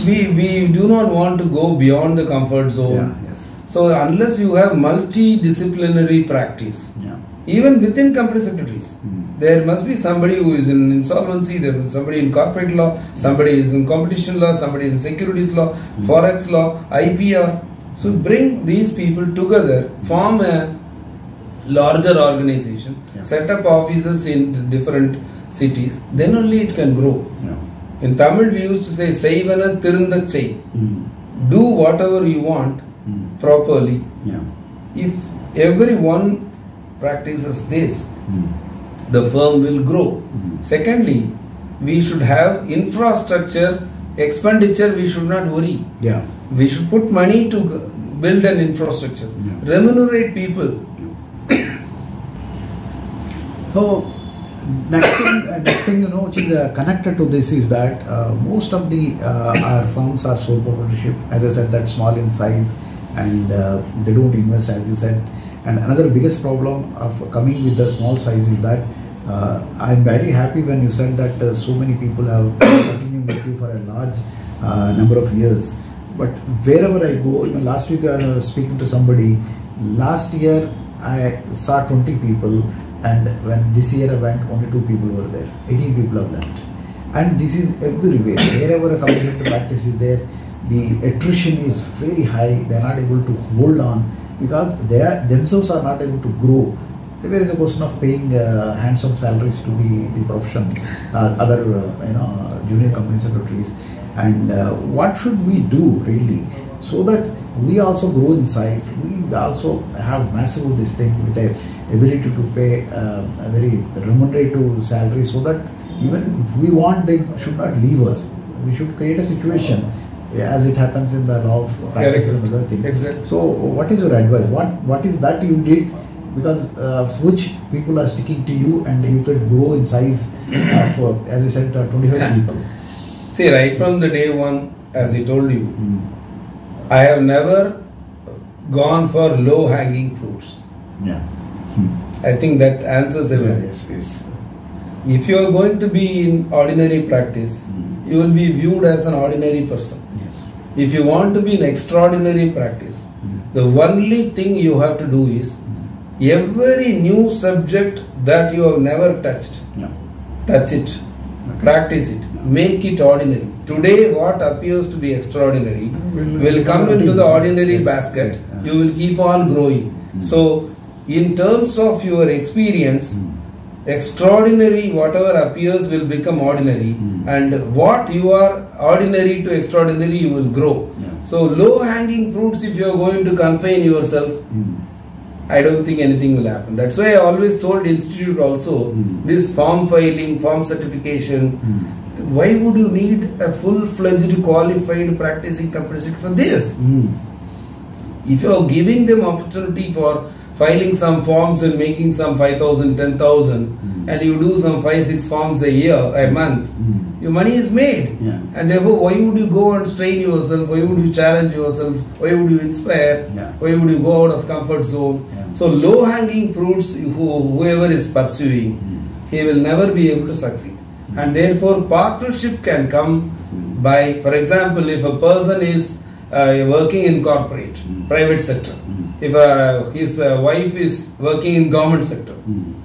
we do not want to go beyond the comfort zone. Yeah, yes. So unless you have multidisciplinary practice, even within company secretaries, there must be somebody who is in insolvency, there is somebody in corporate law, somebody is in competition law, somebody in securities law, forex law, IPR. So bring these people together, form a larger organization, set up offices in different cities, then only it can grow. In Tamil we used to say Seivana Tirunda Chai. Do whatever you want properly. If everyone practices this, the firm will grow. Secondly, we should have infrastructure, expenditure, we should not worry. We should put money to build an infrastructure, remunerate people. So next thing which is connected to this is that most of the our firms are sole proprietorship, as I said, that small in size, and they don't invest, as you said. And another biggest problem of coming with the small size is that I'm very happy when you said that so many people have continued with you for a large number of years. But wherever I go, even last week I was speaking to somebody. Last year I saw 20 people, and when this year I went, only 2 people were there. 18 people have left. And this is everywhere. Wherever a company practice is there, the attrition is very high. They are not able to hold on because they themselves are not able to grow. There is a question of paying handsome salaries to the professions, other junior company secretaries. And what should we do really so that we also grow in size? We also have massive this thing with the ability to pay a very remunerative salary, so that even if we want, they should not leave us. We should create a situation as it happens in the law of practice and other things. Exactly. So what is your advice? What is that you did, because which people are sticking to you and you could grow in size for, as you said, 25 people? See, right from the day one, as I told you, I have never gone for low hanging fruits. I think that answers everything. Yes. If you are going to be in ordinary practice, you will be viewed as an ordinary person. If you want to be in extraordinary practice, the only thing you have to do is every new subject that you have never touched, touch it, practice it, make it ordinary. Today what appears to be extraordinary will come into the ordinary basket. You will keep on growing. So in terms of your experience, extraordinary, whatever appears will become ordinary, and what you are ordinary to extraordinary, you will grow. So low hanging fruits, if you are going to confine yourself, I don't think anything will happen. That's why I always told institute also, this form filing, form certification, why would you need a full-fledged qualified practicing company secretary for this? If you are giving them opportunity for filing some forms and making some 5,000, 10,000, and you do some 5-6 forms a year, a month, your money is made. And therefore, why would you go and strain yourself? Why would you challenge yourself? Why would you inspire? Why would you go out of comfort zone? So low hanging fruits, whoever is pursuing, he will never be able to succeed. And therefore, partnership can come by, for example, if a person is working in corporate, private sector, if his wife is working in government sector.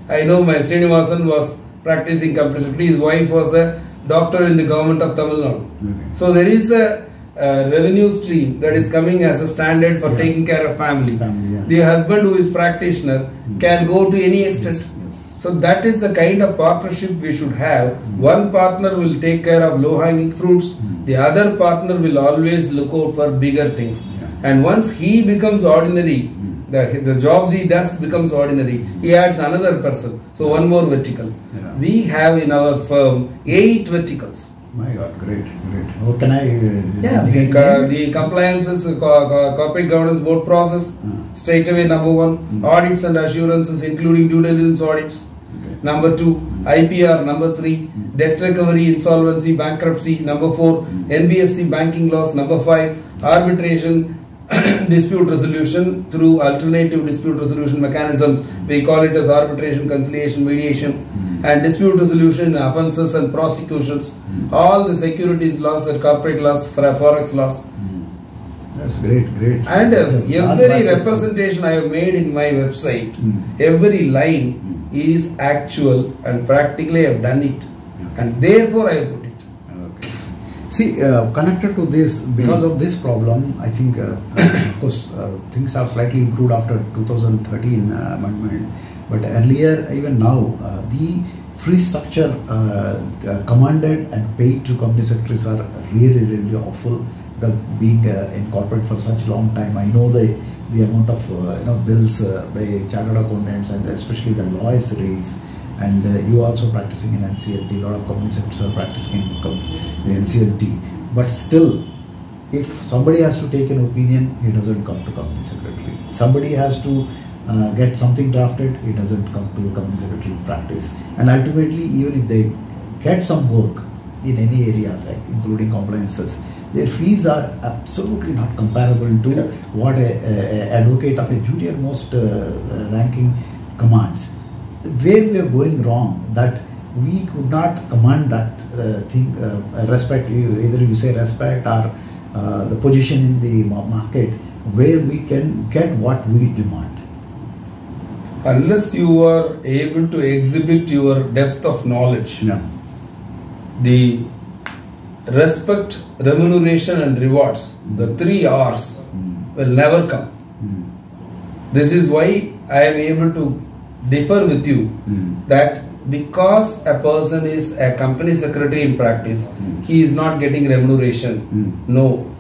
I know my Srinivasan was practicing company secretary, his wife was a doctor in the government of Tamil Nadu. So there is a revenue stream that is coming as a standard for taking care of family. The husband who is practitioner can go to any extent. So that is the kind of partnership we should have. One partner will take care of low hanging fruits, the other partner will always look out for bigger things. And once he becomes ordinary, the jobs he does becomes ordinary, he adds another person. So one more vertical. We have in our firm 8 verticals. My God, great. How can I? The compliances, corporate governance board process, straight away number 1. Audits and assurances, including due diligence audits. Number 2, IPR. Number 3, debt recovery, insolvency, bankruptcy. Number 4, NBFC banking laws. Number 5, arbitration, dispute resolution through alternative dispute resolution mechanisms. We call it as arbitration, conciliation, mediation, and dispute resolution, offences and prosecutions. All the securities laws and corporate laws, forex laws. That's great. And every representation I have made in my website, every line is actual, and practically I have done it, and therefore I have put it. See, connected to this, because of this problem, I think, of course, things have slightly improved after 2013 amendment. But earlier, even now, the free structure commanded and paid to company secretaries are really awful. Because being in corporate for such a long time, I know the amount of bills the chartered accountants and especially the lawyers raise. And you are also practicing in NCLT. A lot of company secretaries are practicing in NCLT. But still, if somebody has to take an opinion, he doesn't come to company secretary. Somebody has to get something drafted, he doesn't come to a company secretary practice. And ultimately, even if they get some work in any areas, like including compliances, their fees are absolutely not comparable to what a advocate of a junior most ranking commands. Where we are going wrong, that we could not command that respect, either you say respect or the position in the market where we can get what we demand. Unless you are able to exhibit your depth of knowledge, the respect, remuneration and rewards, the 3 R's will never come. This is why I am able to differ with you that because a person is a company secretary in practice, he is not getting remuneration. No.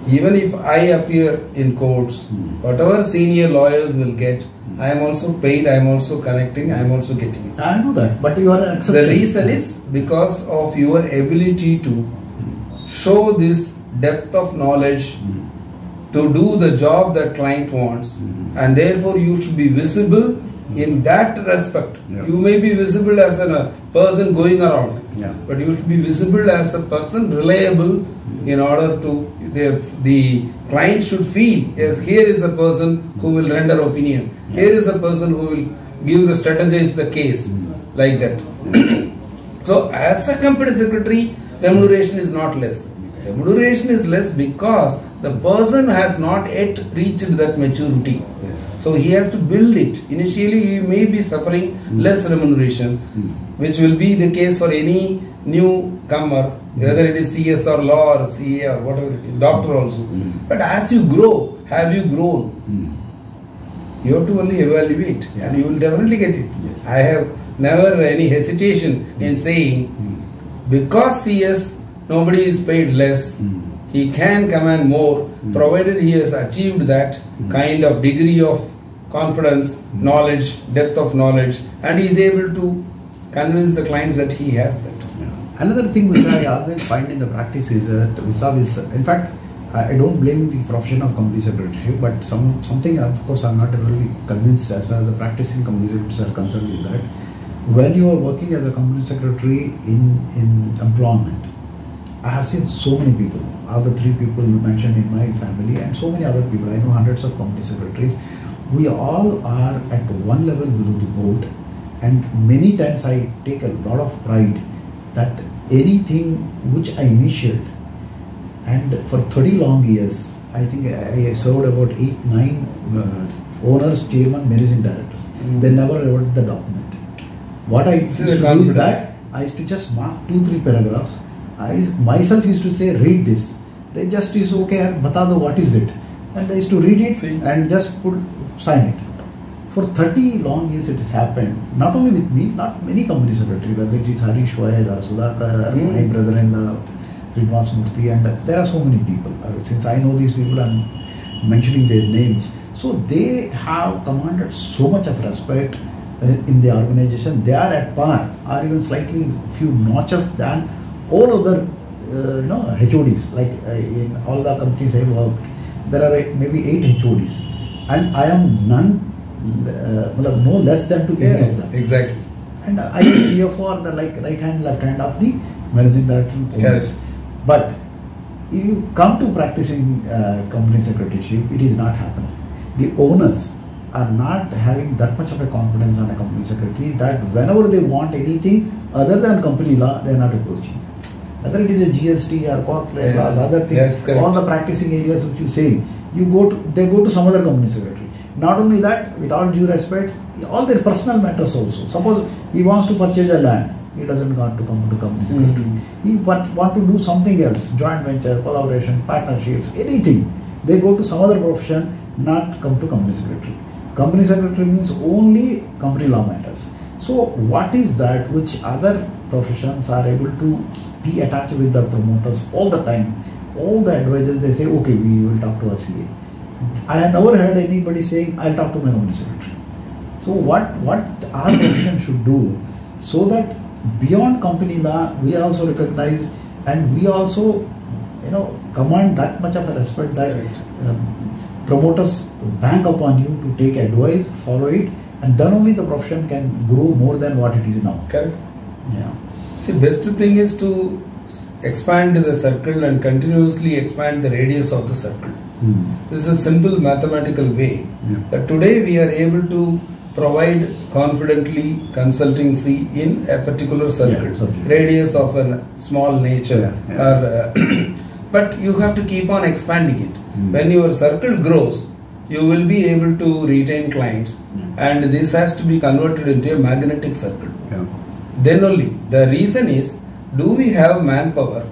Even if I appear in courts, whatever senior lawyers will get, I am also paid, I am also connecting, I am also getting it. I know that, but you are an exception. The reason is because of your ability to show this depth of knowledge to do the job that client wants, and therefore you should be visible in that respect. You may be visible as a person going around, but you should be visible as a person reliable in order to the client should feel, yes, here is a person who will render opinion, here is a person who will give the strategize the case, like that. So as a company secretary, remuneration is not less. Remuneration is less because the person has not yet reached that maturity. So he has to build it. Initially he may be suffering less remuneration, which will be the case for any newcomer, whether it is CS or law or CA or whatever it is, doctor also. But as you grow, have you grown? You have to only evaluate, and you will definitely get it. Yes. I have never any hesitation in saying, because CS nobody is paid less, he can command more, provided he has achieved that kind of degree of confidence, knowledge, depth of knowledge, and he is able to convince the clients that he has that. Another thing which I always find in the practice is that in fact, I don't blame the profession of company secretary, but something, of course, I'm not really convinced as far as the practicing company secretaries are concerned, is that when you are working as a company secretary in employment, I have seen so many people, all the 3 people mentioned in my family, and so many other people. I know hundreds of company secretaries. We all are at one level below the board, and many times I take a lot of pride that anything which I initiated, and for 30 long years, I think I served about 8-9 owners, chairman, managing directors. They never wrote the document. What I used to do is that I used to just mark 2-3 paragraphs. I myself used to say, read this. They just is okay, bata do what is it, and they used to read it and just sign it. For 30 long years it has happened, not only with me, not many company secretaries, whether it is Harish Vaid or Sudhakar or my brother-in-law Srinivas Murthy, and there are so many people. Since I know these people, I am mentioning their names. So they have commanded so much of respect in the organization. They are at par, or even slightly few notches than all other HODs. Like in all the companies I worked, there are maybe 8 HODs, and I am no less than to any of them. Exactly. And I am CFO or the right hand, left hand of the managing director. Yes. But if you come to practicing company secretaryship, it is not happening. The owners are not having that much of a confidence on a company secretary that whenever they want anything other than company law, they are not approaching. Whether it is a GST or corporate laws, other things, all the practicing areas which you say, they go to some other company secretary. Not only that, with all due respect, all their personal matters also. Suppose he wants to purchase a land, he doesn't want to come to company secretary. He want to do something else, joint venture, collaboration, partnerships, anything. They go to some other profession, not come to company secretary. Company secretary means only company law matters. So what is that which other professions are able to be attached with the promoters all the time? All the advisors, they say, okay, we will talk to our CA. I have never heard anybody saying, I'll talk to my company secretary. So what our profession should do, so that beyond company law, we also recognize and we also, command that much of a respect that promoters bank upon you to take advice, follow it, and then only the profession can grow more than what it is now. Correct. Yeah. See, best thing is to expand the circle and continuously expand the radius of the circle. This is a simple mathematical way that today we are able to provide confidently consultancy in a particular circle, radius of a small nature. But you have to keep on expanding it. When your circle grows, you will be able to retain clients, and this has to be converted into a magnetic circle. Then only. The reason is, do we have manpower?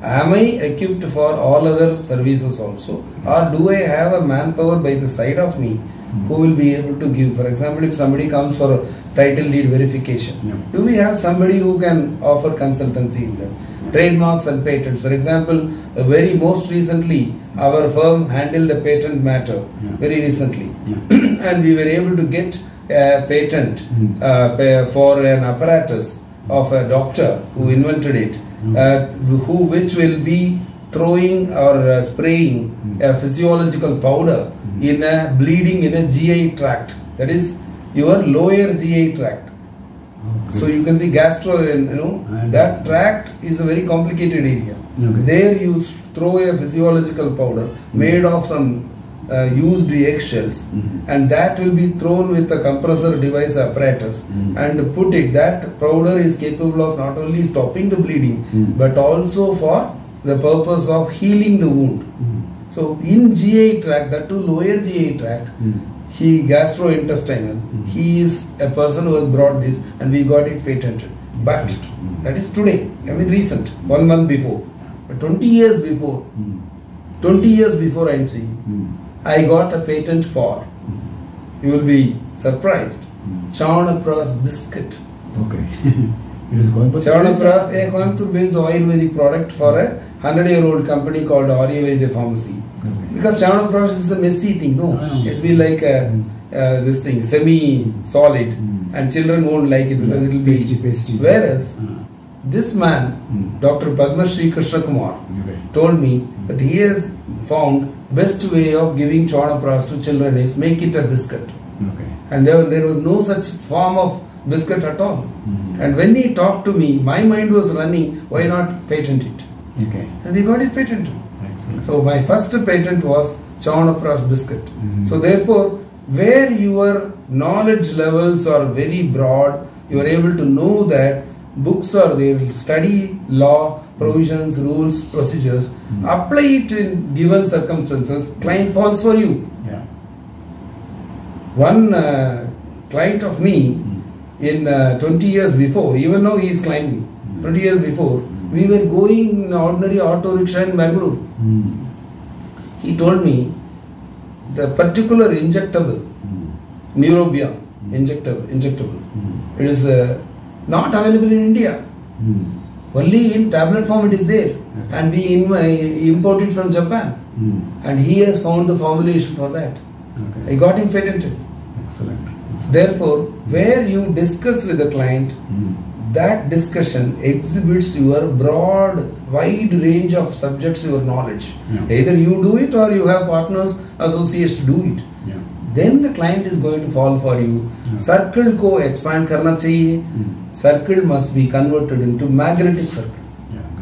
Am I equipped for all other services also, or do I have a manpower by the side of me who will be able to give? For example, if somebody comes for a title deed verification, do we have somebody who can offer consultancy in them? Trademarks and patents. For example, very most recently, our firm handled a patent matter very recently, and we were able to get a patent for an apparatus of a doctor who invented it, which will be throwing or spraying a physiological powder in a bleeding in a GI tract, that is your lower GI tract. So you can see gastro, that tract is a very complicated area. There you throw a physiological powder made of some used eggshells, and that will be thrown with a compressor device apparatus and put it. That powder is capable of not only stopping the bleeding but also for the purpose of healing the wound. So in GI tract, that too lower GI tract, he gastrointestinal, he is a person who has brought this, and we got it patented. But that is today, recent, 1 month before. But 20 years before I am saying, I got a patent for You will be surprised. Chyawanprash biscuit. Okay. It is Coimbatore. Chyawanprash, a Coimbatore-based Ayurvedic product for a 100-year-old company called Aryaveda Pharmacy. Okay. Because Chyawanprash is a messy thing, no? It will be like this thing, semi-solid, and children won't like it because it will be pasty. Whereas this man, Dr. Padma Shri Krishna Kumar, told me that he has found best way of giving Chyawanprash to children is make it a biscuit. Okay. And there was no such form of biscuit at all. And when he talked to me, my mind was running, why not patent it? Okay. And we got it patented. Excellent. So my first patent was Chyawanprash biscuit. So therefore, where your knowledge levels are very broad, you are able to know that books are there, study law, provisions, rules, procedures, apply it in given circumstances, client falls for you. Yeah. One client of me in 20 years before, even now he is climbing, 20 years before, we were going in ordinary auto rickshaw in Bangalore. He told me the particular injectable, Neurobia, injectable, it is not available in India. Only in tablet form it is there, and we import it from Japan. And he has found the formulation for that. I got him patented. Excellent. Therefore, where you discuss with the client, that discussion exhibits your broad, wide range of subjects, your knowledge. Either you do it or you have partners, associates do it. Then the client is going to fall for you. Circle ko expand karna chahiye. Circle must be converted into magnetic circle.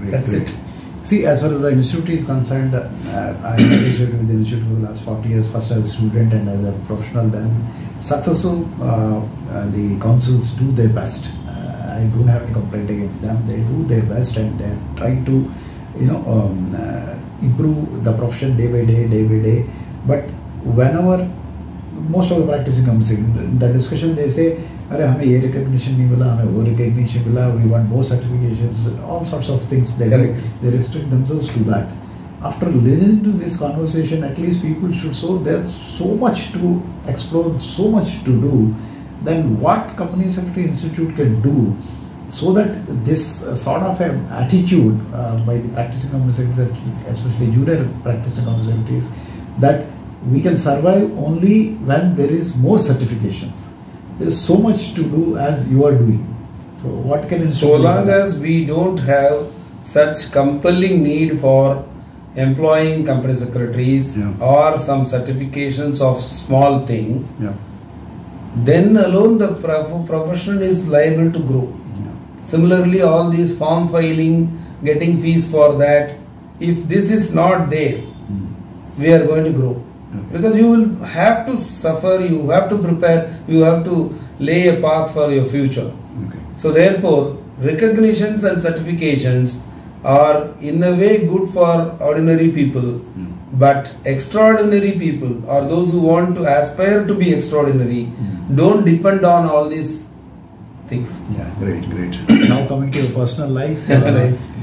That's it. See, as far as the institute is concerned, I am associated with the institute for the last 40 years, first as a student and as a professional, then successful. The councils do their best. I don't have any complaint against them. They do their best and they are trying to, improve the profession day by day. But whenever most of the practicing comes in the discussion, they say, "Arey, hame ye recognition nahi mila, hame wo recognition mila. We want more certifications." All sorts of things. They restrict themselves to that. After listening to this conversation, at least people should show there's so much to explore, so much to do. Then what Company Secretary Institute can do so that this sort of an attitude by the practicing company secretaries, especially junior practicing company secretaries, that we can survive only when there is more certifications. There is so much to do as you are doing. So what can so long as we don't have such compelling need for employing company secretaries or some certifications of small things, then alone the profession is liable to grow. Similarly, all these form filing, getting fees for that, if this is not there, we are going to grow. Because you will have to suffer, you have to prepare, you have to lay a path for your future. So therefore, recognitions and certifications are in a way good for ordinary people, but extraordinary people or those who want to aspire to be extraordinary don't depend on all these things. Yeah, great. Now coming to your personal life,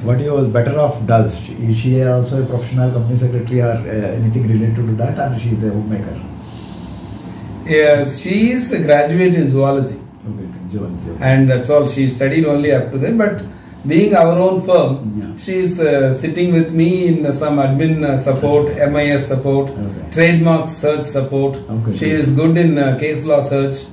what you was better off does? Is she also a professional company secretary or anything related to that, or she is a homemaker? Yes, she is a graduate in zoology. Zoology. And that's all. She studied only up to then, but being our own firm, she is sitting with me in some admin support, MIS support, trademark search support. She is good in case law search.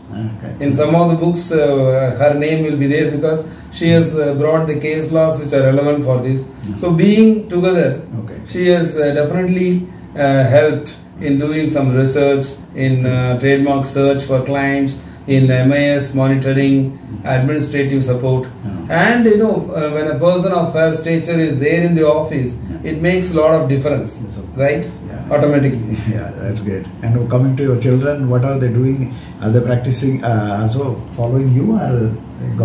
In some of the books, her name will be there because she has brought the case laws which are relevant for this. So being together, she has definitely helped in doing some research in trademark search for clients, in MIS monitoring, administrative support, and when a person of her stature is there in the office, it makes a lot of difference, right? Automatically. Yeah, that's great. And coming to your children, what are they doing? Are they practicing, also following you, or?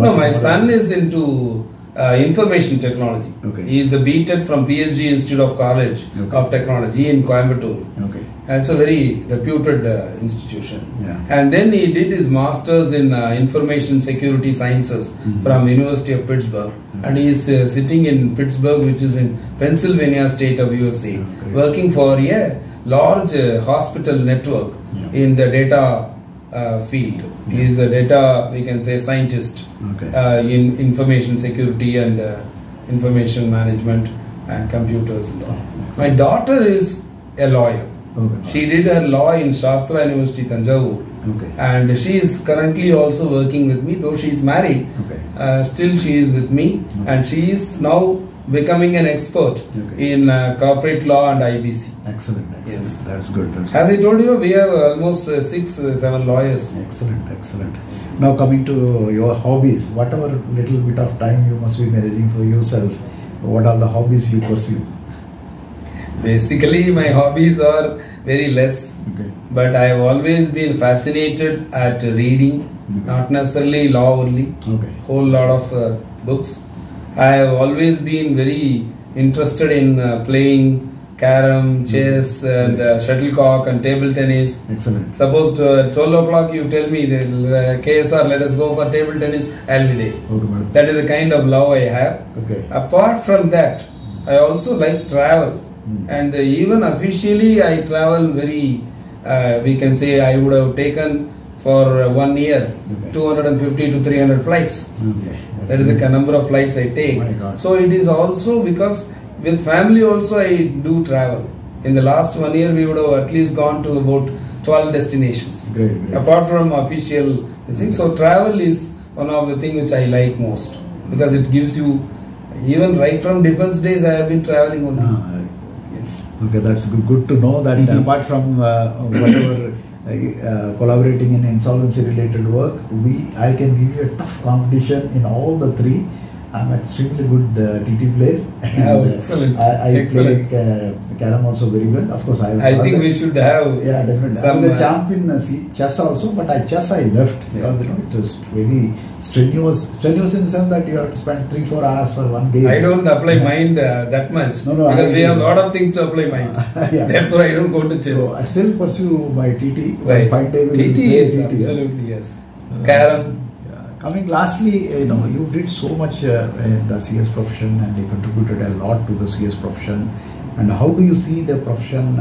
No, my son is into information technology. He is a BTech from PSG Institute of College of Technology in Coimbatore. And it's a very reputed institution. And then he did his masters in information security sciences from University of Pittsburgh. And he is sitting in Pittsburgh, which is in Pennsylvania state of USA, working for a large hospital network in the data field. He is a data, we can say, scientist in information security and information management and computers and all. My daughter is a lawyer. She did her law in Shastra University, Tanjavur. And she is currently also working with me, though she is married. Still she is with me, and she is now becoming an expert in corporate law and IBC. Excellent. Yes. That's good. As I told you, we have almost 6-7 lawyers. Excellent. Now coming to your hobbies, whatever little bit of time you must be managing for yourself, what are the hobbies you pursue? Basically, my hobbies are very less, but I have always been fascinated at reading, not necessarily law only, whole lot of books. I have always been very interested in playing carom, chess and shuttlecock and table tennis. Excellent. Suppose 12 o'clock you tell me that KSR, let us go for table tennis, I will be there. That is the kind of love I have. Apart from that, I also like travel. And even officially I travel very, we can say I would have taken for 1 year 250 to 300 flights. That is the number of flights I take. So it is also because with family also I do travel. In the last 1 year we would have at least gone to about 12 destinations. Great. Apart from official things. So travel is one of the things which I like most, because it gives you, even right from defense days I have been traveling only. Okay, that's good to know that apart from whatever collaborating in insolvency related work, I can give you a tough competition in all the three. I'm extremely good TT player. Excellent. I play carom also very well. Of course, I think we should have. Yeah, definitely. I was a champion chess also, but chess I left because it was very strenuous. Strenuous in the sense that you have to spend 3-4 hours for one game. I don't apply mind that much. Because we have a lot of things to apply mind. Therefore, I don't go to chess. So I still pursue my TT. Right. TT is absolutely yes. Carom. Coming lastly, you did so much in the CS profession and you contributed a lot to the CS profession. And how do you see the profession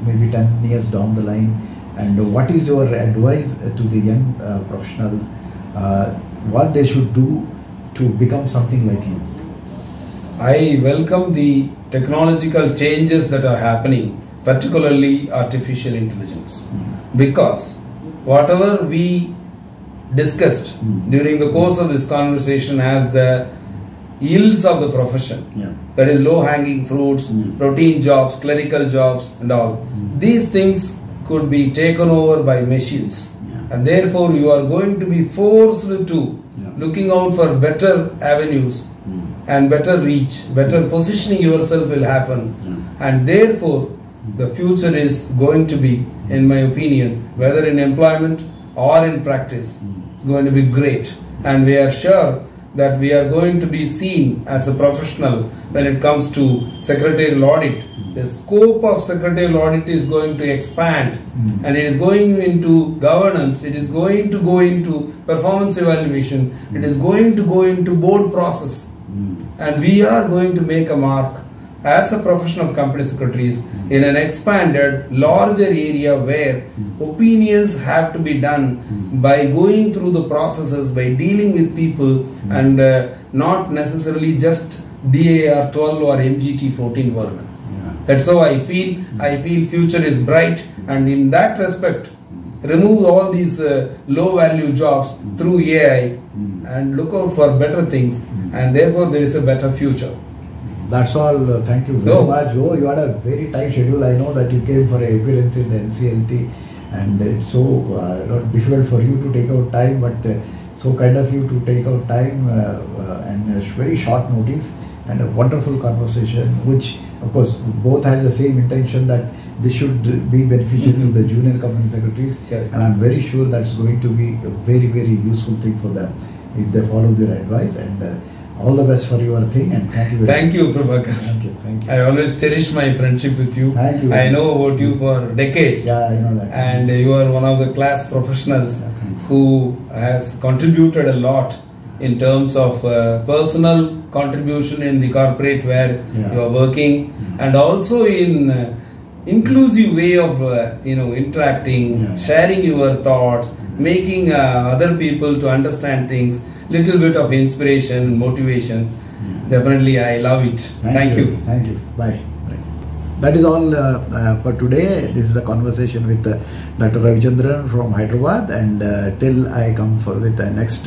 maybe 10 years down the line? And what is your advice to the young professionals, what they should do to become something like you? I welcome the technological changes that are happening, particularly artificial intelligence. Because whatever we discussed during the course of this conversation as the yields of the profession, that is low hanging fruits, routine jobs, clerical jobs and all, these things could be taken over by machines, and therefore you are going to be forced to looking out for better avenues and better reach, better positioning yourself will happen, and therefore the future is going to be, in my opinion, whether in employment or in practice, it's going to be great. And we are sure that we are going to be seen as a professional when it comes to secretarial audit. The scope of secretarial audit is going to expand, and it is going into governance, it is going to go into performance evaluation, it is going to go into board process, and we are going to make a mark as a profession of company secretaries in an expanded, larger area where opinions have to be done by going through the processes, by dealing with people, and not necessarily just DAR 12 or MGT 14 work. That's how I feel. I feel future is bright, and in that respect, remove all these low value jobs through AI and look out for better things, and therefore there is a better future. That's all. Thank you very much. Oh, you had a very tight schedule. I know that you came for an appearance in the NCLT, and it's so difficult for you to take out time, but so kind of you to take out time and very short notice, and a wonderful conversation, which of course both had the same intention that this should be beneficial to the junior company secretaries, and I'm very sure that's going to be a very, very useful thing for them if they follow their advice. And all the best for your thing, and thank you very much. Thank you, Prabhakar. Thank you. I always cherish my friendship with you. Thank you. I know about you for decades. Yeah, I know that. And you are one of the class professionals who has contributed a lot in terms of personal contribution in the corporate where you are working, and also in inclusive way of interacting, sharing your thoughts, making other people to understand things, little bit of inspiration, motivation. Definitely, I love it. Thank you. Thank you. Bye. That is all for today. This is a conversation with Dr. Ravichandran from Hyderabad, and till I come with the next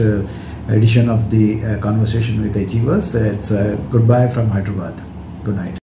edition of the conversation with Achievers, it's goodbye from Hyderabad. Good night.